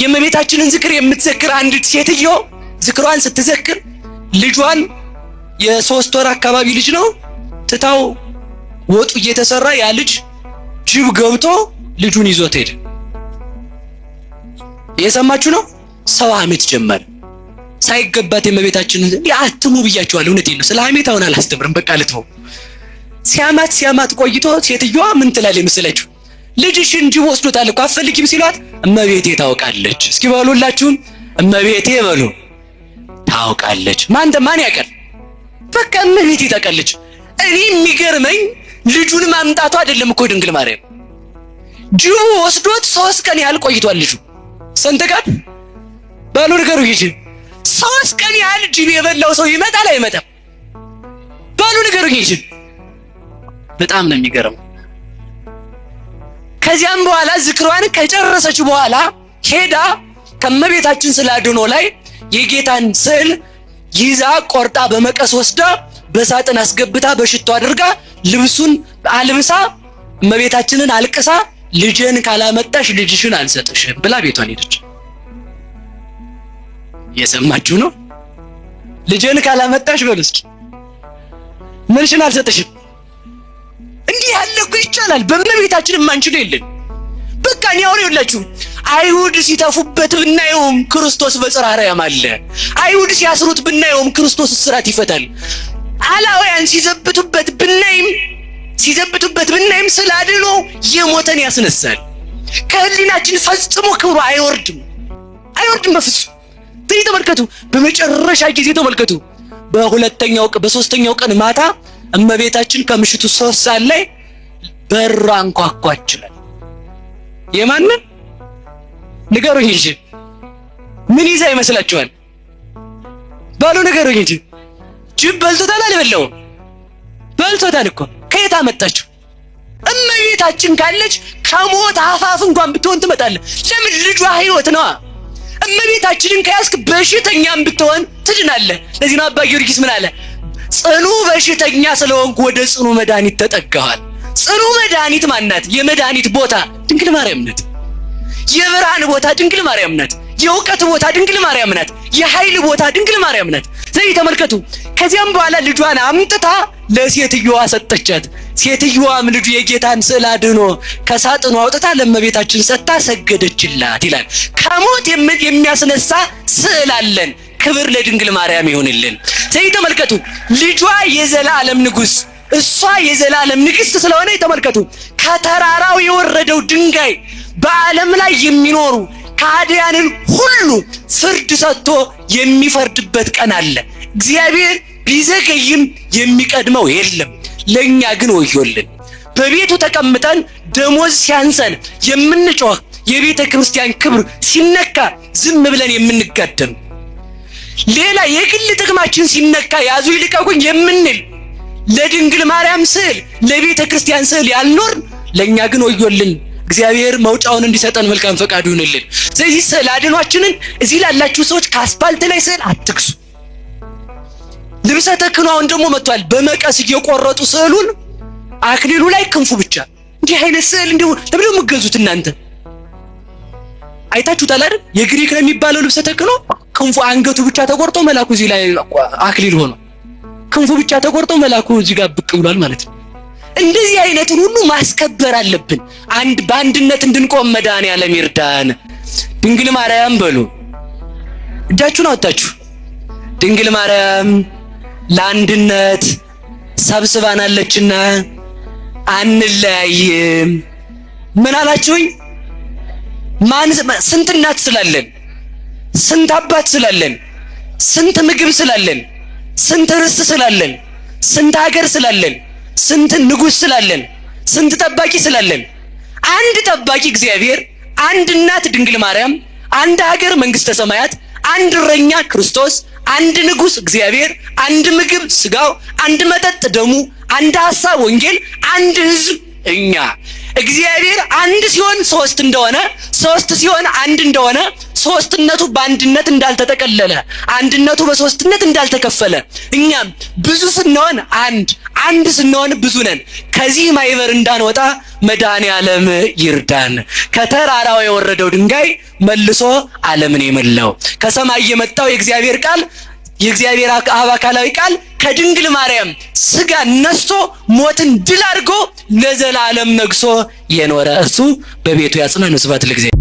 የእመቤታችንን ዝክር የምትዘክር አንዲት ሴትዮ ዝክሯን ስትዘክር ልጇን የ3 ወር አካባቢ ልጅ ነው ትታው ወጡ እየተሰራ ያ ልጅ ጅብ ገብቶ ልጁን ይዞት ሄደ። የሰማችሁ ነው። ሰው ሐሜት ጀመረ። ሳይገባት የእመቤታችንን አትሙ ብያችኋለሁ። እውነቴን ነው። ስለ ሐሜት አሁን አላስተምርም። በቃ ልትፈው ሲያማት ቆይቶ ሴትዮዋ ምን ትላለች መሰላችሁ? ልጅሽን ጅብ ወስዶታል እኮ አትፈልጊም ሲሏት እመቤቴ ታውቃለች። እስኪ በሉላችሁም እመቤቴ በሉ ታውቃለች። ማን ያውቃል? በቃ እመቤቴ ታውቃለች። እኔ የሚገርመኝ ልጁን ማምጣቱ አይደለም እኮ ድንግል ማርያም ጅቡ ወስዶት 3 ቀን ያህል ቆይቷል። ልጁ ስንት ቀን ባሉ ነገሩ ይጂ 3 ቀን ያህል ጅብ የበላው ሰው ይመጣል አይመጣም? ባሉ ነገሩ ይጂ በጣም ነው የሚገርመው። ከዚያም በኋላ ዝክሯን ከጨረሰች በኋላ ሄዳ ከመቤታችን ስላድኖ ላይ የጌታን ስዕል ይዛ ቆርጣ በመቀስ ወስዳ በሳጥን አስገብታ በሽቶ አድርጋ ልብሱን አልብሳ እመቤታችንን አልቅሳ ልጅን ካላመጣሽ ልጅሽን አልሰጥሽም ብላ ቤቷን ሄደች። የሰማችሁ ነው። ልጅን ካላመጣሽ በልስኪ ምንሽን አልሰጥሽም። እንዲህ ያለ እኮ ይቻላል። በእመቤታችን ማንችል የለም። በቃ ነው ያወራላችሁ። አይሁድ ሲተፉበት ብናየውም ክርስቶስ በጽርሐ አርያም አለ። አይሁድ ሲያስሩት ብናየውም ክርስቶስ እስራት ይፈታል። አላውያን ሲዘብቱበት ብናይም ስላድኖ የሞተን ያስነሳል። ከህሊናችን ፈጽሞ ክብሩ አይወርድም በፍጹም። ተመልከቱ፣ በመጨረሻ ጊዜ ተመልከቱ። በሶስተኛው ቀን ማታ እመቤታችን ከምሽቱ 3 ሰዓት ላይ በራ አንኳኳችላል። የማንን ንገሩኝ እንጂ ምን ይዛ ይመስላችኋል? ባሉ ንገሩኝ እንጂ ጅብ በልቶታል አልበላውም? በልቶታል እኮ። ከየት አመጣችሁ? እመቤታችን ካለች ከሞት አፋፍ እንኳን ብትሆን ትመጣለች። ለምን? ልጇ ህይወት ነዋ። እመቤታችንን ከያዝክ በሽተኛም ብትሆን ትድናለህ። ለዚህ ነው አባ ጊዮርጊስ ምን አለ? ጽኑ በሽተኛ ስለሆንኩ ወደ ጽኑ መድኃኒት ተጠጋኋል። ጽኑ መድኃኒት ማናት? የመድኃኒት ቦታ ድንግል ማርያም ናት። የብርሃን ቦታ ድንግል ማርያም ናት። የእውቀት ቦታ ድንግል ማርያም ናት። የኃይል ቦታ ድንግል ማርያም ናት። ስለዚህ ተመልከቱ። ከዚያም በኋላ ልጇን አምጥታ ለሴትዮዋ ሰጠቻት። ሴትዮዋም ልጁ የጌታን ስዕል አድኖ ከሳጥኑ አውጥታ ለእመቤታችን ሰጥታ ሰገደችላት ይላል። ከሞት የሚያስነሳ ስዕል አለን። ክብር ለድንግል ማርያም ይሁንልን። ስለዚህ ተመልከቱ። ልጇ የዘላለም ንጉስ፣ እሷ የዘላለም ንግስት ስለሆነ ተመልከቱ። ከተራራው የወረደው ድንጋይ በዓለም ላይ የሚኖሩ ከሃዲያንን ሁሉ ፍርድ ሰጥቶ የሚፈርድበት ቀን አለ። እግዚአብሔር ቢዘገይም የሚቀድመው የለም። ለኛ ግን ወዮልን። በቤቱ ተቀምጠን ደሞዝ ሲያንሰን የምንጮህ፣ የቤተ ክርስቲያን ክብር ሲነካ ዝም ብለን የምንጋደም፣ ሌላ የግል ጥቅማችን ሲነካ ያዙ ይልቀቁኝ የምንል፣ ለድንግል ማርያም ስዕል ለቤተ ክርስቲያን ስዕል ያልኖር ለኛ ግን ወዮልን። እግዚአብሔር መውጫውን እንዲሰጠን መልካም ፈቃዱ ይሁንልን። ስለዚህ ስዕል አድኗችንን እዚህ ላላችሁ ሰዎች ከአስፓልት ላይ ስዕል አትክሱ። ልብሰ ተክህኖውን ደግሞ መጥቷል። በመቀስ እየቆረጡ ስዕሉን አክሊሉ ላይ ክንፉ ብቻ። እንዲህ አይነት ስዕል እንደው ለምን የምትገዙት እናንተ? አይታችሁታል አይደል? የግሪክ ነው የሚባለው ልብሰ ተክህኖ ክንፉ አንገቱ ብቻ ተቆርጦ መላኩ እዚህ ላይ አክሊል ሆኖ ክንፉ ብቻ ተቆርጦ መላኩ እዚህ ጋር ብቅ ብሏል ማለት ነው። እንደዚህ አይነቱን ሁሉ ማስከበር አለብን። በአንድነት እንድንቆም መድኃኔዓለም ይርዳን። ድንግል ማርያም በሉ፣ እጃችሁን አወጣችሁ። ድንግል ማርያም ለአንድነት ሰብስባናለችና አንለያይም። ምን አላችሁኝ? ስንት እናት ስላለን፣ ስንት አባት ስላለን፣ ስንት ምግብ ስላለን፣ ስንት ርስት ስላለን፣ ስንት ሀገር ስላለን፣ ስንት ንጉስ ስላለን፣ ስንት ጠባቂ ስላለን፣ አንድ ጠባቂ እግዚአብሔር፣ አንድ እናት ድንግል ማርያም፣ አንድ ሀገር መንግስተ ሰማያት፣ አንድ እረኛ ክርስቶስ፣ አንድ ንጉስ እግዚአብሔር፣ አንድ ምግብ ስጋው፣ አንድ መጠጥ ደሙ፣ አንድ ሐሳብ ወንጌል፣ አንድ ህዝብ እኛ። እግዚአብሔር አንድ ሲሆን ሶስት እንደሆነ፣ ሶስት ሲሆን አንድ እንደሆነ፣ ሶስትነቱ በአንድነት እንዳልተጠቀለለ፣ አንድነቱ በሶስትነት እንዳልተከፈለ፣ እኛም ብዙ ስንሆን አንድ ስንሆን ብዙ ነን። ከዚህ ማይበር እንዳንወጣ መድኃኔዓለም ይርዳን። ከተራራው የወረደው ድንጋይ መልሶ ዓለምን የመላው ከሰማይ የመጣው የእግዚአብሔር ቃል የእግዚአብሔር አብ አካላዊ ቃል ከድንግል ማርያም ስጋ ነስቶ ሞትን ድል አድርጎ ለዘላለም ነግሶ የኖረ እሱ በቤቱ ያጽናን። ስብሐት ለእግዚአብሔር።